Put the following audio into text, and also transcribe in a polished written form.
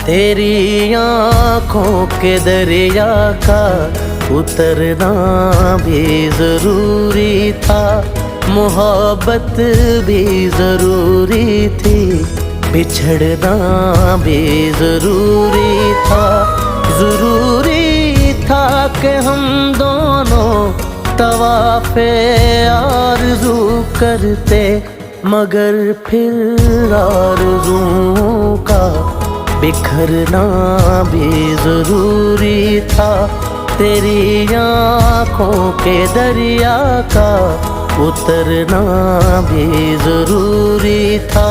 तेरी आँखों के दरिया का उतरना भी जरूरी था, मोहब्बत भी जरूरी थी, बिछड़ना भी जरूरी था। जरूरी था कि हम दोनों तवाफ़े आरज़ू करते, मगर फिर आरज़ुओं का बिखरना भी जरूरी था। तेरी आँखों के दरिया का उतरना भी जरूरी था।